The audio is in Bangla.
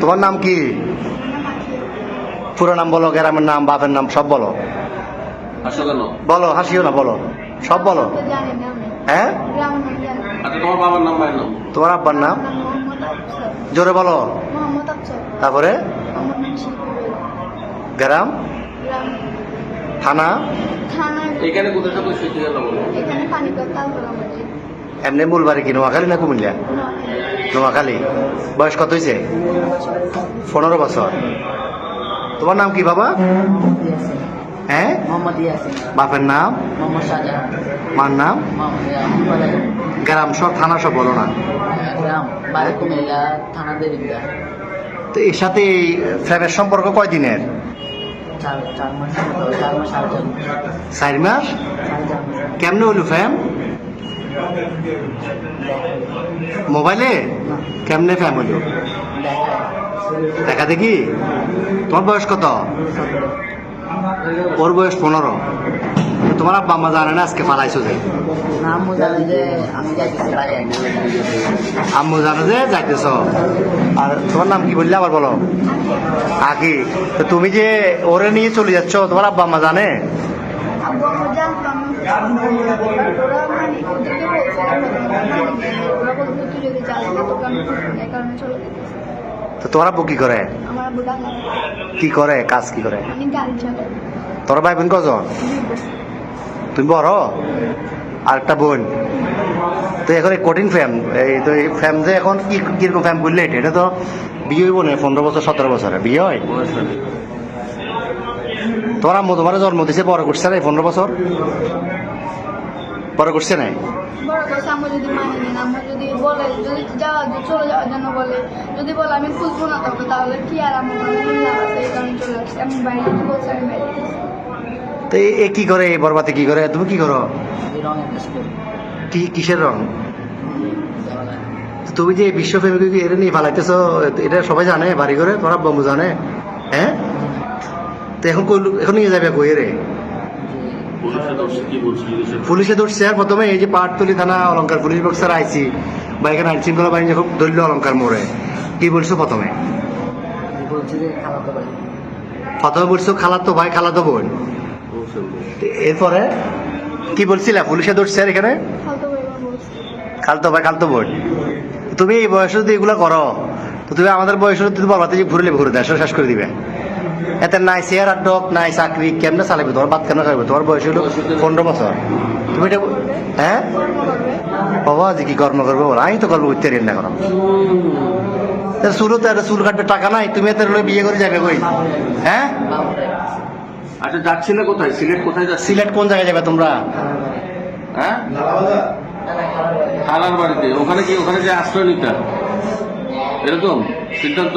তোমার নাম কি? পুরো নাম বলো, গ্রামের নাম, বাপের নাম সব বলো। বলো, হাসিও না, বলো, সব বলো। হ্যাঁ, তোমার বাবার নাম, ভাইয়ের নাম? তোমার আব্বার নাম জোরে বলো। তারপরে গ্রাম, থানা, এখানে কোথায় থাকো? এমনি মূল বাড়ি কি নোয়াখালী না কুমিল্লা? নোয়াখালী। বয়স কত হয়েছে? 15 বছর। তোমার নাম কি বাবা? হ্যাঁ, বাপের নাম, মার নাম, গ্রাম সব, থানা সব বলো না। তো এর সাথে এই ফ্রেমের সম্পর্ক কয়দিনের? 4 মাস। কেমনে হইল ফ্যাম? মোবাইলে? কেমনে ফ্যাম হইল? দেখা দেখি। তোমার বয়স কত? ওর বয়স 15। তোমার আব্বা আম্মা জানে না আজকে পালাইছো যে? আম্মু জানে যে যাইতেছ। আর তোমার নাম কি বললে আবার বলো? আকি। তো তুমি যে ওরে নিয়ে চলে যাচ্ছ, তোমার আব্বা আম্মা জানে? তো তোমার আব্বু কি করে? কি করে, কাজ কি করে? তোর ভাই বোন কজন? তুমি বড়? আর একটা বোন। তো এখন এই কঠিন ফ্যাম, এই তো এই ফ্যাম যে এখন কি কিরকম ফ্যাম করলে এটা তো বিয়ে হইব না 15 বছর 17 বছরে বিয়ে হয়। তোমার আম্মু তোমার জন্ম দিছে, বড় করছে না 15 বছর? বড় করছে নাই? তো এ কি করে, এই বরবাতে কি করে? তুমি কি করো? কি কিসের রং? তুমি যে বিশ্ব ফেমিকে এটা নিয়ে ফালাইতেছো, এটা সবাই জানে বাড়ি করে? তোমার আব্বু জানে? হ্যাঁ। তো এখন এখন নিয়ে যাবে কই রে? পুলিশে ধরছে। আর প্রথমে এই যে পাহাড়তলি থানা অলঙ্কার পুলিশ বক্সার আইছি বা এখানে আইন শৃঙ্খলা বাহিনী যখন ধরল অলঙ্কার মোড়ে, কি বলছো প্রথমে? প্রথমে বলছো খালাতো ভাই, খালাতো বোন। এরপরে কি বলছিলে? পুলিশে ধরছে আর এখানে খালতো ভাই, খালতো বোন। তুমি এই বয়সে যদি এগুলো করো, তো তুমি আমাদের বয়সে তুমি বলতে যে ঘুরলে ঘুরে দেয় শেষ করে দিবে। এতে নাই চেয়ার আর ডক, নাই চাকরি, কেমনে চালাবে? তোমার বাদ কেমনে খাবে? তোমার বয়স হলো 15 বছর। তুমি এটা হ্যাঁ বাবা যে কি কর্ম করবো? আমি তো কর্ম করতে না করো। চুলও তো চুল কাটবে টাকা নাই, তুমি এত বিয়ে করে যাবে কই? হ্যাঁ। আচ্ছা, যাচ্ছিলে কোথায়? সিলেট কোথায় যাচ্ছে? সিলেট কোন জায়গায় যাবে তোমরা? হ্যাঁ, খালার বাড়িতে। ওখানে কি, ওখানে যে আশ্রয় নিতে এরকম সিদ্ধান্ত?